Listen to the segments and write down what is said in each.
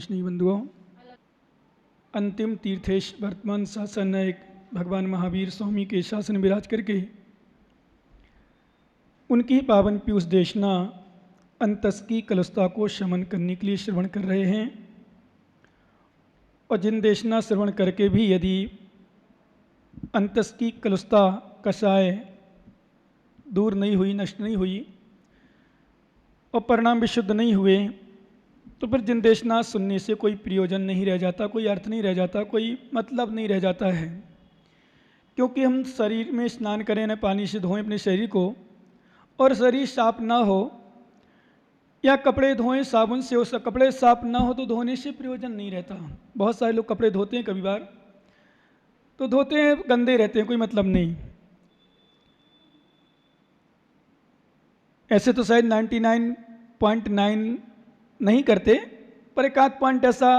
वैष्णवी बंधुओं, अंतिम तीर्थेश वर्तमान शासन नायक भगवान महावीर स्वामी के शासन विराज करके उनकी पावन पीयूष देशना अंतस की कलुषता को शमन करने के लिए श्रवण कर रहे हैं। और जिन देशना श्रवण करके भी यदि अंतस की कलुषता कषाय दूर नहीं हुई, नष्ट नहीं हुई और परिणाम विशुद्ध नहीं हुए, तो फिर जिन देशना सुनने से कोई प्रयोजन नहीं रह जाता, कोई अर्थ नहीं रह जाता, कोई मतलब नहीं रह जाता है। क्योंकि हम शरीर में स्नान करें, न पानी से धोएं अपने शरीर को, और शरीर साफ ना हो, या कपड़े धोएं साबुन से, उस कपड़े साफ ना हो तो धोने से प्रयोजन नहीं रहता। बहुत सारे लोग कपड़े धोते हैं, कभी बार तो धोते हैं, गंदे रहते हैं, कोई मतलब नहीं। ऐसे तो शायद 99.9 नहीं करते, पर एक आध पॉइंट ऐसा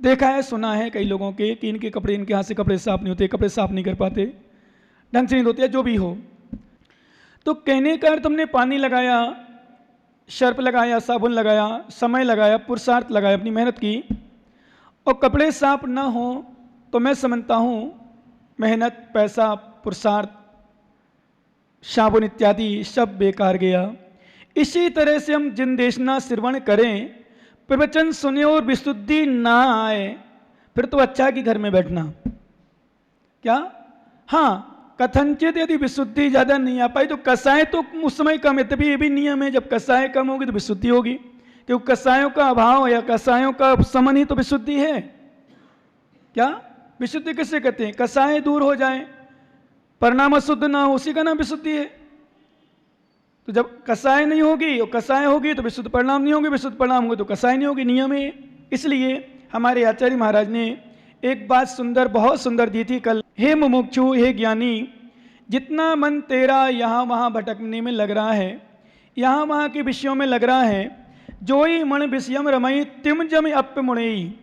देखा है, सुना है कई लोगों के कि इनके कपड़े, इनके हाथ से कपड़े साफ नहीं होते, कपड़े साफ नहीं कर पाते, ढंग से नहीं धोते, जो भी हो। तो कहने का अर्थ हमने पानी लगाया, सर्फ लगाया, साबुन लगाया, समय लगाया, पुरुषार्थ लगाया, अपनी मेहनत की, और कपड़े साफ ना हो तो मैं समझता हूँ मेहनत, पैसा, पुरुषार्थ, साबुन इत्यादि सब बेकार गया। इसी तरह से हम जिन देशना श्रवण करें, प्रवचन सुने और विशुद्धि ना आए, फिर तो अच्छा है कि घर में बैठना। क्या? हाँ, कथनचित यदि विशुद्धि ज़्यादा नहीं आ पाई तो कसाय तो उस समय कम है, तभी ये भी नियम है, जब कसाय कम होगी तो विशुद्धि होगी, क्योंकि कसायों का अभाव या कसायों का समन ही तो विशुद्धि है। क्या? विशुद्धि किससे कहते हैं? कसाय दूर हो जाए, परिणाम अशुद्ध ना हो, उसी का नाम विशुद्धि है। तो जब कसाय नहीं होगी और कसाय होगी तो विशुद्ध परिणाम नहीं होंगे, विशुद्ध परिणाम होंगे तो कसाय नहीं होगी, नियम है। इसलिए हमारे आचार्य महाराज ने एक बात सुंदर, बहुत सुंदर दी थी कल। हे मुमुक्षु, हे ज्ञानी, जितना मन तेरा यहाँ वहाँ भटकने में लग रहा है, यहाँ वहाँ के विषयों में लग रहा है, जो ही मन विषयम रमई तिम जम अप मुणई,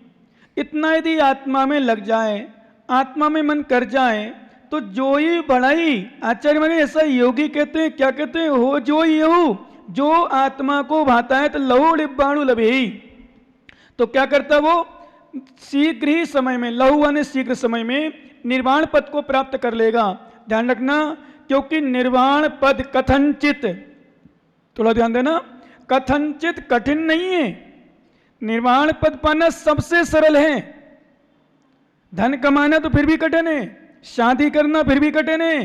इतना यदि आत्मा में लग जाए, आत्मा में मन कर जाए, तो जो ही बढ़ाई, आचार्य महाराज ऐसा योगी कहते हैं, क्या कहते हैं? हो जो ही हो, जो आत्मा को भाता है तो लहू डिब्बाणु लभे। तो क्या करता वो? शीघ्र ही समय में, लहू यानी शीघ्र समय में निर्वाण पद को प्राप्त कर लेगा। ध्यान रखना, क्योंकि निर्वाण पद कथनचित, थोड़ा ध्यान देना, कथनचित कठिन नहीं है। निर्वाण पद पाना सबसे सरल है। धन कमाना तो फिर भी कठिन है, शादी करना फिर भी कठिन है,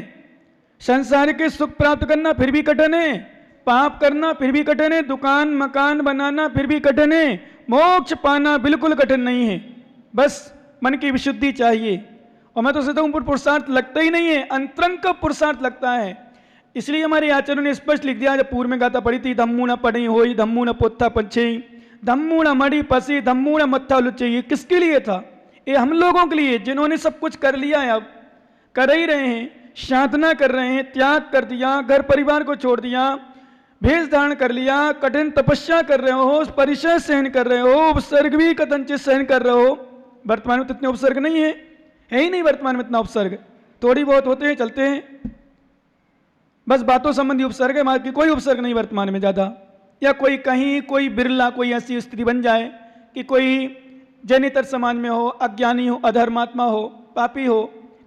संसार के सुख प्राप्त करना फिर भी कठिन है, पाप करना फिर भी कठिन है, दुकान मकान बनाना फिर भी कठिन है, मोक्ष पाना बिल्कुल कठिन नहीं है। बस मन की विशुद्धि चाहिए। और मैं तो सोचता हूँ पुरुषार्थ लगता ही नहीं है, अंतरंग का पुरुषार्थ लगता है। इसलिए हमारे आचार्यों ने स्पष्ट लिख दिया, जब पूर्व में गाथा पड़ी थी, धम्मू न पड़ी होई, धम्मू न पोथा पछे, धम्मू न मड़ी पसी, धम्मू न मत्था लुच्चे। ये किसके लिए था? ये हम लोगों के लिए, जिन्होंने सब कुछ कर लिया है, अब कर ही रहे हैं, साधना कर रहे हैं, त्याग कर दिया, घर परिवार को छोड़ दिया, भेष धारण कर लिया, कठिन तपस्या कर रहे हो, परिचय सहन कर रहे हो, उपसर्ग भी कथनचित सहन कर रहे हो। वर्तमान में तो इतने उपसर्ग नहीं है ही नहीं, वर्तमान में इतना उपसर्ग थोड़ी बहुत होते हैं, चलते हैं, बस बातों संबंधी उपसर्ग है, बाकी कोई उपसर्ग नहीं वर्तमान में ज़्यादा। या कोई कहीं, कोई बिरला कोई ऐसी स्थिति बन जाए कि कोई जैनेतर समाज में हो, अज्ञानी हो, अधर्मात्मा हो, पापी हो,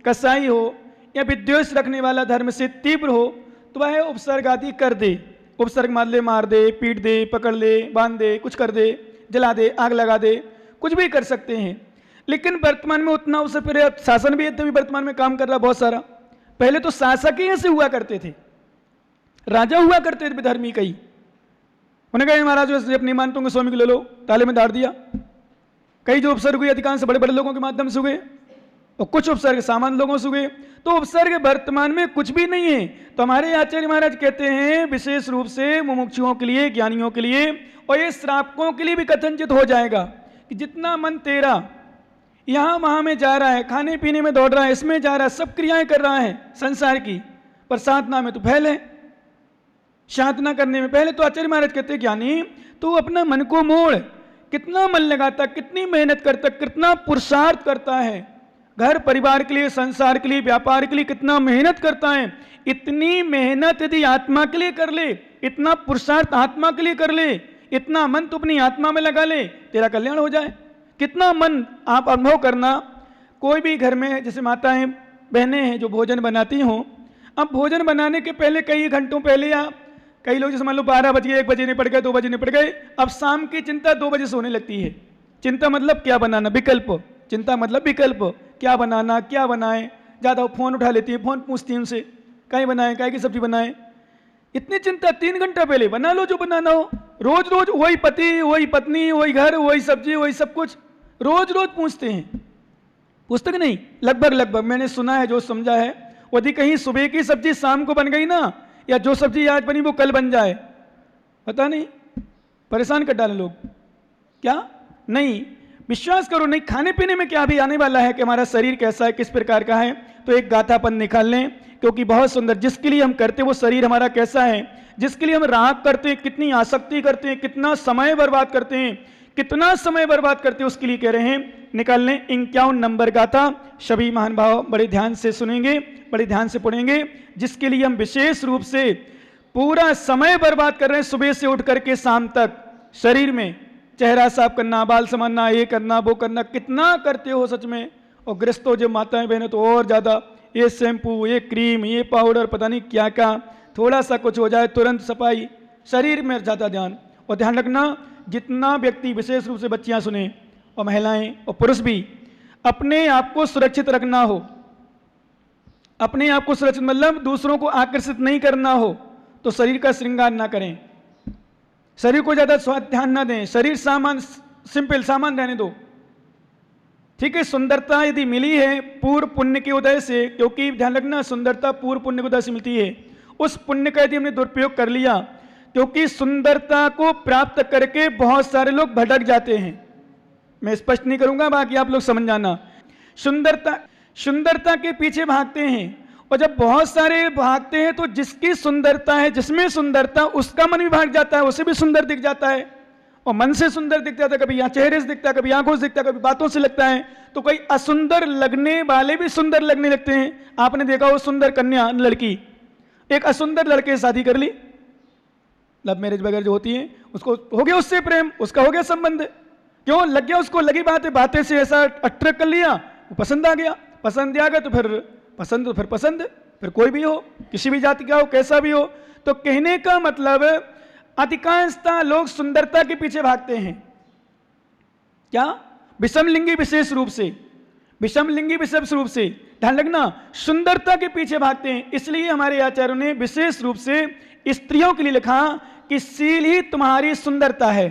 कसाई हो, या विद्वेष रखने वाला धर्म से तीव्र हो, तो वह उपसर्ग आदि कर दे। उपसर्ग मार दे, पीट दे, पकड़ ले, बांध दे, कुछ कर दे, जला दे, आग लगा दे, कुछ भी कर सकते हैं। लेकिन वर्तमान में उतना अवसर पर शासन भी भी वर्तमान में काम कर रहा बहुत सारा। पहले तो शासक ही ऐसे हुआ करते थे, राजा हुआ करते थे धर्मी। कई उन्हें कहा महाराज वैसे अपनी मानता हूँ स्वामी को ले लो, ताले में डाल दिया। कई जो उपसर्ग हुए अधिकांश बड़े बड़े लोगों के माध्यम से हुए, और कुछ उपसर्ग सामान्य लोगों से हुए। तो उपसर्ग वर्तमान में कुछ भी नहीं है। तो हमारे आचार्य महाराज कहते हैं विशेष रूप से मुमुक्षुओं के लिए, ज्ञानियों के लिए, और ये श्रावकों के लिए भी कथनचित हो जाएगा कि जितना मन तेरा यहाँ वहाँ में जा रहा है, खाने पीने में दौड़ रहा है, इसमें जा रहा है, सब क्रियाएं कर रहा है संसार की, पर साधना में तो फैल है। साधना करने में पहले तो आचार्य महाराज कहते हैं ज्ञानी तू अपना मन को मोड़, कितना मन लगाता, कितनी मेहनत करता, कितना पुरुषार्थ करता है, घर परिवार के लिए, संसार के लिए, व्यापार के लिए कितना मेहनत करता है। इतनी मेहनत यदि आत्मा के लिए कर ले, इतना पुरुषार्थ आत्मा के लिए कर ले, इतना मन तो अपनी आत्मा में लगा ले, तेरा कल्याण हो जाए। कितना मन आप अनुभव करना, कोई भी घर में जैसे माताएं बहनें हैं जो भोजन बनाती हों, अब भोजन बनाने के पहले कई घंटों पहले या कई लोग जैसे मान लो 12 बजे 1 बजे निपट गए, 2 बजे निपट गए, अब शाम की चिंता 2 बजे से होने लगती है। चिंता मतलब क्या बनाना, विकल्प, चिंता मतलब विकल्प, क्या बनाना, क्या बनाएं। ज़्यादा फ़ोन उठा लेती है, फ़ोन पूछती हैं उनसे कहीं बनाएं, कहीं की सब्जी बनाएं। इतनी चिंता 3 घंटा पहले बना लो जो बनाना हो। रोज रोज वही पति, वही पत्नी, वही घर, वही सब्जी, वही सब कुछ रोज रोज पूछते हैं। पुस्तक नहीं, लगभग मैंने सुना है, जो समझा है, यदि कहीं सुबह की सब्जी शाम को बन गई ना, या जो सब्जी आज बनी वो कल बन जाए, पता नहीं परेशान कर डाले लोग। क्या नहीं, विश्वास करो नहीं, खाने पीने में क्या भी आने वाला है कि हमारा शरीर कैसा है, किस प्रकार का है, तो एक गाथापन निकाल लें, क्योंकि बहुत सुंदर, जिसके लिए हम करते वो शरीर हमारा कैसा है, जिसके लिए हम राग करते हैं, कितनी आसक्ति करते हैं, कितना समय बर्बाद करते हैं, कितना समय बर्बाद करते हैं, उसके लिए कह रहे हैं निकाल लें 51 नंबर गाथा। सभी महान भाव बड़े ध्यान से सुनेंगे, बड़े ध्यान से पढ़ेंगे, जिसके लिए हम विशेष रूप से पूरा समय बर्बाद कर रहे हैं, सुबह से उठ करके शाम तक। शरीर में चेहरा साफ करना, बाल संवारना, ये करना वो करना, कितना करते हो सच में। और गृहस्थों जो माताएं बहनें तो और ज़्यादा, ये शैम्पू, ये क्रीम, ये पाउडर, पता नहीं क्या क्या, थोड़ा सा कुछ हो जाए तुरंत सफाई, शरीर में ज़्यादा ध्यान। और ध्यान रखना, जितना व्यक्ति, विशेष रूप से बच्चियां सुने और महिलाएं और पुरुष भी, अपने आप को सुरक्षित रखना हो, अपने आप को सुरक्षित मतलब दूसरों को आकर्षित नहीं करना हो, तो शरीर का श्रृंगार ना करें, शरीर को ज़्यादा ध्यान ना दें, शरीर सामान, सिंपल सामान रहने दो, ठीक है। सुंदरता यदि मिली है पूर्व पुण्य के उदय से, क्योंकि ध्यान रखना सुंदरता पूर्व पुण्य के उदय से मिलती है, उस पुण्य का यदि हमने दुरुपयोग कर लिया, क्योंकि सुंदरता को प्राप्त करके बहुत सारे लोग भटक जाते हैं। मैं स्पष्ट नहीं करूंगा, बाकी आप लोग समझ जाना। सुंदरता के पीछे भागते हैं, और जब बहुत सारे भागते हैं तो जिसकी सुंदरता है, जिसमें सुंदरता, उसका मन भी भाग जाता है, उसे भी सुंदर दिख जाता है। और मन से सुंदर दिखता था, कभी यहाँ चेहरे से दिखता है, कभी आंखों से दिखता है, कभी बातों से लगता है, तो कोई असुंदर लगने वाले भी सुंदर लगने लगते हैं। आपने देखा वो सुंदर कन्या लड़की एक असुंदर लड़के से शादी कर ली, लव मैरिज वगैरह जो होती है, उसको हो गया उससे प्रेम, उसका हो गया संबंध, क्यों लग गया उसको, लगी बातें से ऐसा अट्रैक्ट कर लिया, वो पसंद आ गया, पसंद आ गया तो फिर पसंद, फिर कोई भी हो, किसी भी जाति का हो, कैसा भी हो। तो कहने का मतलब अधिकांशतः लोग सुंदरता के पीछे भागते हैं। क्या? विषमलिंगी विशेष रूप से, विषमलिंगी विशेष रूप से, ध्यान रखना, सुंदरता के पीछे भागते हैं। इसलिए हमारे आचार्यों ने विशेष रूप से स्त्रियों के लिए लिखा कि शील ही तुम्हारी सुंदरता है।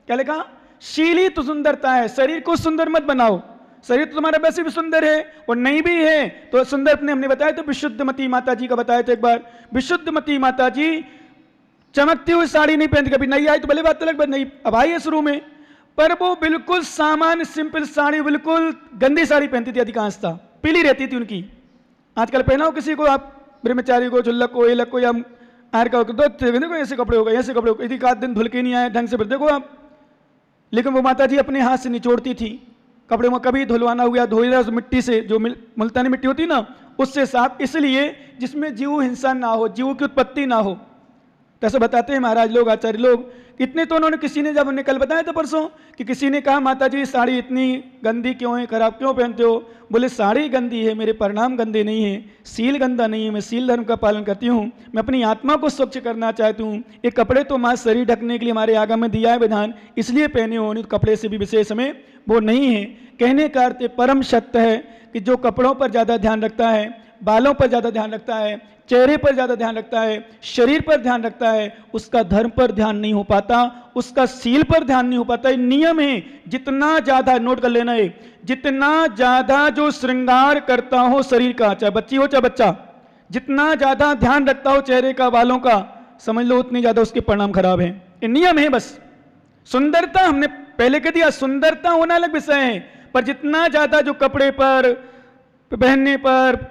क्या लिखा? शील ही तो सुंदरता है। शरीर को सुंदर मत बनाओ, शरीर तो तुम्हारा वैसे भी सुंदर है, और नहीं भी है तो सुंदर अपने हमने बताया तो विशुद्धमती माता जी का बताया था एक बार। विशुद्धमती माता जी चमकती हुई साड़ी नहीं पहनती, कभी नहीं आई तो भले बात अलग, नहीं अब आई है शुरू में, पर वो बिल्कुल सामान्य सिंपल साड़ी, बिल्कुल गंदी साड़ी पहनती थी, अधिकांशतः पीली रहती थी उनकी। आजकल पहनाओ किसी को, आप ब्रह्मचारी को, चुल्लक को, एलक को, या आर का देखो ऐसे कपड़े हो गए, ऐसे कपड़े हो गए, यदि 1 दिन धुल के नहीं आए ढंग से, फिर देखो आप। लेकिन वो माता जी अपने हाथ से निचोड़ती थी कपड़े में, कभी धुलवाना हुआ धोइला उस मिट्टी से, जो मुल्तानी मिट्टी होती ना उससे साफ, इसलिए जिसमें जीव हिंसा ना हो, जीव की उत्पत्ति ना हो। तो ऐसे बताते हैं महाराज लोग, आचार्य लोग। इतने तो उन्होंने, किसी ने जब उन्हें कल बताया था परसों कि किसी ने कहा माता जी साड़ी इतनी गंदी क्यों है, खराब क्यों पहनते हो? बोले साड़ी गंदी है, मेरे परिणाम गंदे नहीं है, सील गंदा नहीं है, मैं सील धर्म का पालन करती हूँ, मैं अपनी आत्मा को स्वच्छ करना चाहती हूँ। ये कपड़े तो माँ शरीर ढकने के लिए हमारे आगम में दिया है विधान, इसलिए पहने हो, नहीं तो कपड़े से भी विशेष हमें वो नहीं है। कहने का अर्थ परम सत्य है कि जो कपड़ों पर ज़्यादा ध्यान रखता है, बालों पर ज़्यादा ध्यान रखता है, चेहरे पर ज़्यादा ध्यान रखता है, शरीर पर ध्यान रखता है, उसका धर्म पर ध्यान नहीं हो पाता, उसका सील पर ध्यान नहीं हो पाता। ये नियम है। जितना ज़्यादा, नोट कर लेना है, जितना ज़्यादा जो श्रृंगार करता हो शरीर का, चाहे बच्ची हो चाहे बच्चा, जितना ज़्यादा ध्यान रखता हो चेहरे का, बालों का, समझ लो उतनी ज़्यादा उसके परिणाम खराब हैं। ये नियम है बस। सुंदरता हमने पहले कह दिया, सुंदरता होना अलग विषय है, पर जितना ज़्यादा जो कपड़े पर, पहनने पर,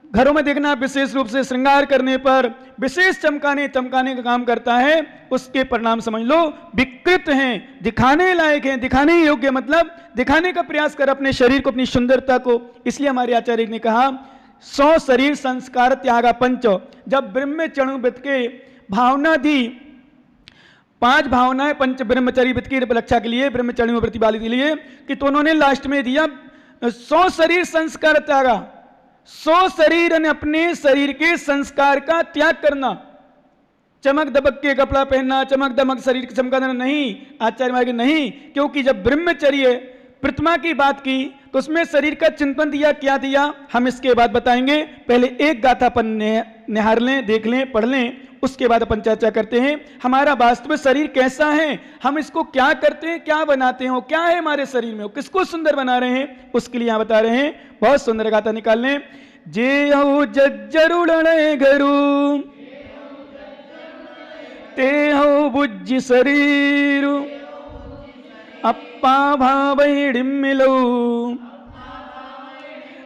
घरों में देखना, विशेष रूप से श्रृंगार करने पर, विशेष चमकाने का काम करता है, उसके परिणाम समझ लो विकृत हैं, दिखाने लायक हैं, दिखाने योग्य, मतलब दिखाने का प्रयास कर अपने शरीर को, अपनी सुंदरता को। इसलिए हमारे आचार्य ने कहा 100 शरीर संस्कार त्यागा पंच। जब ब्रह्म चरणु व्रत के भावना दी, 5 भावनाएं पंच ब्रह्मचर्य वित्त की रक्षा के लिए, ब्रह्मचर्य में प्रतिपालित के लिए, कि तो उन्होंने लास्ट में दिया 100 शरीर संस्कार त्यागा। 100 शरीर ने अपने शरीर के संस्कार का त्याग करना। चमक दमक के कपड़ा पहनना, चमक दमक शरीर की चमकाना नहीं, आचार्य मार्ग नहीं, क्योंकि जब ब्रह्मचर्य प्रतिमा की बात की तो उसमें शरीर का चिंतन दिया। क्या दिया हम इसके बाद बताएंगे, पहले एक गाथा अपन निहार लें, देख लें, पढ़ लें, उसके बाद अपन चर्चा करते हैं हमारा वास्तव में शरीर कैसा है, हम इसको क्या करते हैं, क्या बनाते हैं, क्या है हमारे शरीर में, किसको सुंदर बना रहे हैं, उसके लिए यहां बता रहे हैं। बहुत सुंदर गाथा निकाल लें। जे हो जज्जरुड़े घरू ते हो बुज्ज शरीर अप्पा भावै मिलो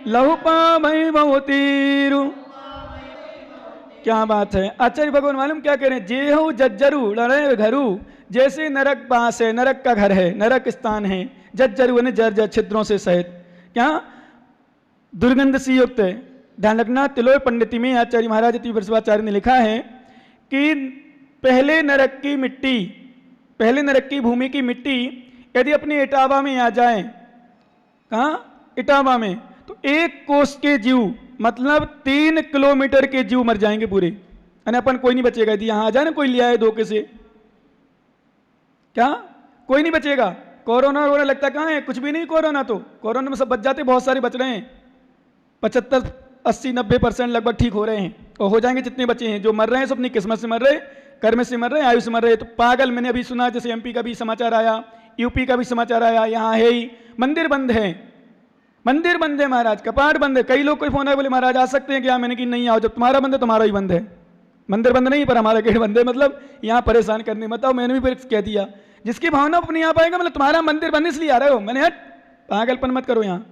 लहु पावै बहुतीरु। क्या बात है। आचार्य भगवान मालूम क्या कह रहे हैं, जे हो जज्जरू लड़े घरू, जैसे नरक बास है, नरक का घर है, नरक स्थान है, जज्जरू ने जर्जर छिद्रों से सहित, क्या दुर्गंध सी युक्त है। ध्यान रखना, तिलोय पंडिती में आचार्य महाराज तीव्रस्वाचार्य ने लिखा है कि पहले नरक की मिट्टी, पहले नरक की भूमि की मिट्टी यदि अपने इटावा में आ जाए, कहाँ इटावा में, तो 1 कोस के जीव मतलब 3 किलोमीटर के जीव मर जाएंगे पूरे, यानी अपन कोई नहीं बचेगा। यदि यहां आ जाए ना कोई ले आए धोखे से, क्या कोई नहीं बचेगा। कोरोना होने लगता कहाँ है, कुछ भी नहीं। कोरोना तो कोरोना में सब बच जाते, बहुत सारे बच रहे हैं, 75, 80, 90% लगभग ठीक हो रहे हैं, और हो जाएंगे जितने बचे हैं। जो मर रहे हैं सब अपनी किस्मत से मर रहे, कर्म से मर रहे, आयु से मर रहे। तो पागल, मैंने अभी सुना जैसे एमपी का भी समाचार आया, यूपी का भी समाचार आया, यहाँ है ही मंदिर बंद है, मंदिर बंद है महाराज, कपाट बंद है। कई लोग कोई फोन आए बोले महाराज आ सकते हैं क्या, मैंने कि नहीं आओ, जब तुम्हारा बंद है तुम्हारा ही बंद है, मंदिर बंद नहीं पर हमारा गेट बंद है, मतलब यहाँ परेशान करने। बताओ, मैंने भी फिर कह दिया जिसकी भावना अपने यहाँ पाएगा, मतलब तुम्हारा मंदिर बंद इसलिए आ रहे हो, मैंने हट पागलपन मत करो यहाँ।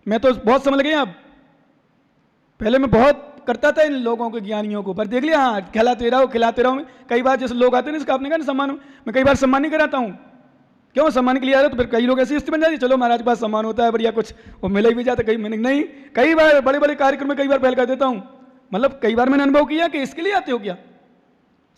मैं तो बहुत समझ गया अब, पहले मैं बहुत करता था इन लोगों को, ज्ञानियों को, पर देख लिया हाँ खिलाते रहो खिलाते रहो। कई बार जैसे लोग आते हैं इसका आपने कहा ना सम्मान, मैं कई बार सम्मान नहीं कराता हूँ, क्यों सम्मान के लिए आ रहे, तो फिर कई लोग ऐसी स्थिति बन जाती है, चलो महाराज के पास सम्मान होता है बढ़िया, कुछ वो मिले भी जाता, कहीं मैंने नहीं, कई बार बड़े बड़े कार्यक्रम में कई बार पहल कर देता हूँ। मतलब कई बार मैंने अनुभव किया कि इसके लिए आते हो क्या,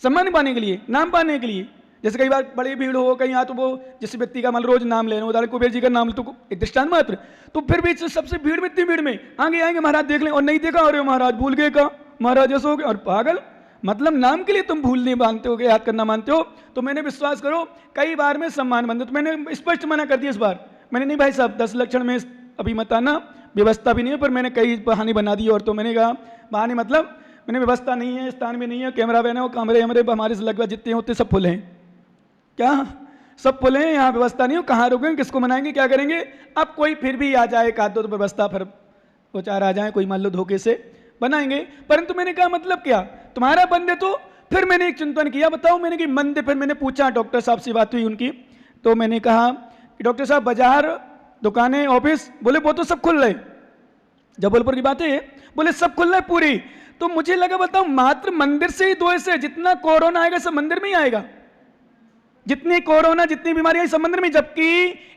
सम्मान पाने के लिए, नाम पाने के लिए। जैसे कई बार बड़ी भीड़ हो कहीं, तो वो जिस व्यक्ति का मतलब रोज नाम ले रहे हो, उदाहरण कुबेर जी का नाम तो एक दृष्टांत मात्र, तो फिर भी सबसे भीड़ में, इतनी भीड़ में आगे आएंगे महाराज देख लें, और नहीं देखा, और महाराज भूल गए का, महाराज ऐसा हो गया, और पागल, मतलब नाम के लिए तुम भूल नहीं मानते हो, याद करना मानते हो। तो मैंने विश्वास करो कई बार में सम्मान बंद, तो मैंने स्पष्ट मना कर दिया इस बार, मैंने नहीं भाई साहब 10 लक्षण में अभी मत आना, व्यवस्था भी नहीं है, पर मैंने कई बहाने बना दी। और तो मैंने कहा बहाने मतलब मैंने व्यवस्था नहीं है, स्थान में नहीं है, कैमरा वैन है, वो कमरे हमारे हमारे से लगभग जितने होते सब फुल हैं, क्या सब फुल हैं, यहाँ व्यवस्था नहीं हो, कहाँ रुकेंगे, किसको मनाएंगे, क्या करेंगे। अब कोई फिर भी आ जाए एक आध दो तो व्यवस्था, फिर वो 4 आ जाए, कोई मान लो धोखे से बनाएंगे। परंतु मैंने कहा मतलब क्या, तुम्हारा बंद है। तो फिर मैंने एक चिंतन किया, बताओ मैंने कि मंदिर, फिर मैंने पूछा डॉक्टर साहब से बात हुई उनकी, तो मैंने कहा कि डॉक्टर साहब बाजार, दुकानें, ऑफिस, बोले वो तो सब खुल रहे, जबलपुर की बात है, बोले सब खुल रहा है पूरी। तो मुझे लगा बताओ मात्र मंदिर से ही 2 ऐसे, जितना कोरोना आएगा सब मंदिर में ही आएगा, जितनी कोरोना जितनी बीमारी आई सब मंदिर में, जबकि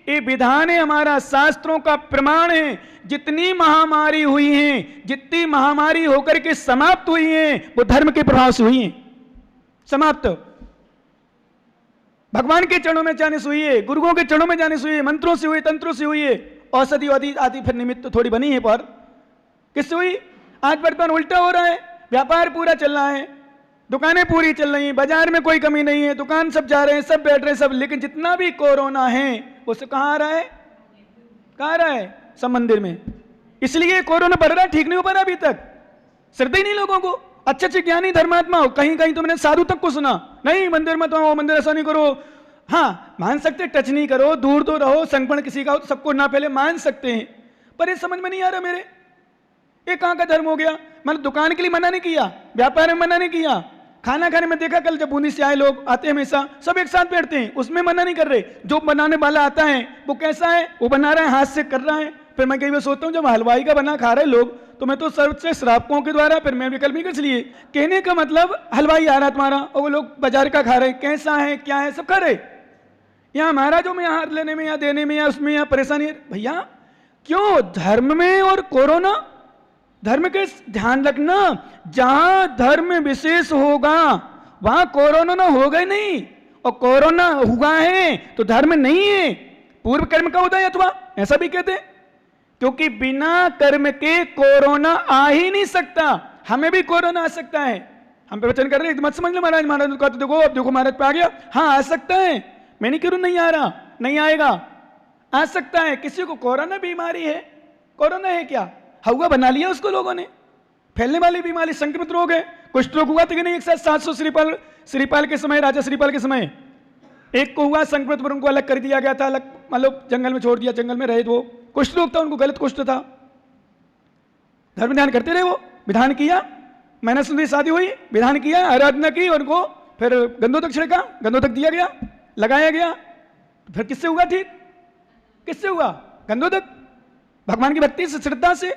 ये विधान है हमारा, शास्त्रों का प्रमाण है, जितनी महामारी हुई है, जितनी महामारी होकर के समाप्त हुई है वो धर्म के प्रभाव से हुई है समाप्त। भगवान के चरणों में जाने से हुई है, गुरुओं के चरणों में जाने से हुई है, मंत्रों से हुई, तंत्रों से हुई है, औषधि आदि फिर निमित्त थोड़ी बनी है, पर किससे हुई। आज वर्तमान उल्टा हो रहा है, व्यापार पूरा चल रहा है, दुकानें पूरी चल रही हैं, बाजार में कोई कमी नहीं है, दुकान सब जा रहे हैं, सब बैठ रहे हैं सब, लेकिन जितना भी कोरोना है वो सब कहाँ आ रहा है, कहाँ आ रहा है, सब मंदिर में। इसलिए कोरोना बढ़ रहा है, ठीक नहीं हो पा रहा अभी तक, श्रद्धा ही नहीं लोगों को। अच्छे अच्छे ज्ञानी धर्मात्मा हो, कहीं कहीं तो मैंने साधु तक को सुना, नहीं मंदिर मत आओ, मंदिर ऐसा नहीं करो। हाँ मान सकते टच नहीं करो, दूर दूर रहो, संक्रमण किसी का हो तो सबको ना पहले मान सकते हैं, पर ये समझ में नहीं आ रहा मेरे, ये कहाँ का धर्म हो गया। मतलब दुकान के लिए मना नहीं किया, व्यापार में मना नहीं किया, खाना खाने में देखा कल जब बूंदी से आए लोग आते हैं हमेशा सब एक साथ बैठते हैं, उसमें मना नहीं कर रहे। जो बनाने वाला आता है वो कैसा है, वो बना रहा है, हाथ से कर रहा है। फिर मैं कई बार सोचता हूँ जब हलवाई का बना खा रहे लोग, तो मैं तो सर्व से श्रावकों के द्वारा फिर मैं विकल्प नहीं कर, इसलिए कहने का मतलब हलवाई आ रहा तुम्हारा और वो लोग बाजार का खा रहे, कैसा है क्या है सब खा रहे। यहाँ महाराजों में यहाँ हाथ लेने में या देने में या उसमें या परेशानी, भैया क्यों धर्म में और कोरोना, धर्म के ध्यान रखना, जहां धर्म विशेष होगा वहां कोरोना ना होगा ही नहीं, और कोरोना हुआ है तो धर्म नहीं है, पूर्व कर्म का उदय अथवा, ऐसा भी कहते हैं। क्योंकि बिना कर्म के कोरोना आ ही नहीं सकता, हमें भी कोरोना आ सकता है। हम प्रवचन कर रहे हैं, मत समझ लो महाराज, महाराज कहते देखो अब देखो महाराज पे आ गया, हाँ आ सकता है, मैं नहीं कह रहा नहीं आ रहा, नहीं आएगा, आ सकता है। किसी को कोरोना बीमारी है, कोरोना है क्या, हवा बना लिया उसको लोगों ने, फैलने वाली बीमारी, संक्रमित रोग है। कुष्ठ रोग हुआ था कि नहीं एक साथ 700 श्रीपाल के समय, राजा श्रीपाल के समय एक को हुआ संक्रमित, पर उनको अलग कर दिया गया था, अलग मतलब जंगल में छोड़ दिया, जंगल में रहे वो, कुष्ठ रोग था उनको, गलत कुष्ठ था। धर्म ध्यान करते रहे वो, विधान किया, मैंने सुंदरी शादी हुई, विधान किया, आराधना की, उनको फिर गंधोदक छिड़का, गंधोदक दिया गया, लगाया गया, फिर किससे हुआ ठीक, किससे हुआ, गंधोदक, भगवान की भक्ति से, श्रद्धा से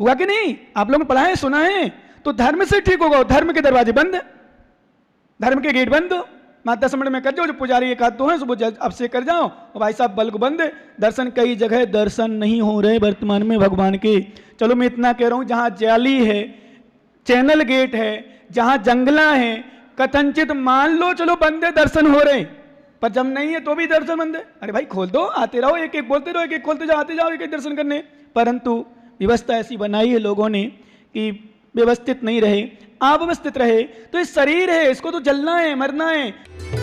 हुआ कि नहीं, आप लोगों ने पढ़ा है, सुना है। तो धर्म से ठीक होगा, धर्म के दरवाजे बंद, धर्म के गेट बंद, माता समण में कर जाओ, जो पुजारी एक आध तो है सुबह अब से कर जाओ, और भाई साहब बल्ब बंद, दर्शन कई जगह दर्शन नहीं हो रहे वर्तमान में भगवान के। चलो मैं इतना कह रहा हूं, जहां जाली है, चैनल गेट है, जहां जंगला है, कथनचित मान लो चलो बंद है, दर्शन हो रहे, पर जब नहीं है तो भी दर्शन बंद है। अरे भाई खोल दो, आते रहो, एक एक बोलते रहो, एक एक खोलते जाओ, आते जाओ एक एक दर्शन करने। परंतु व्यवस्था ऐसी बनाई है लोगों ने कि व्यवस्थित नहीं रहे, अव्यवस्थित रहे। तो ये शरीर है, इसको तो जलना है, मरना है।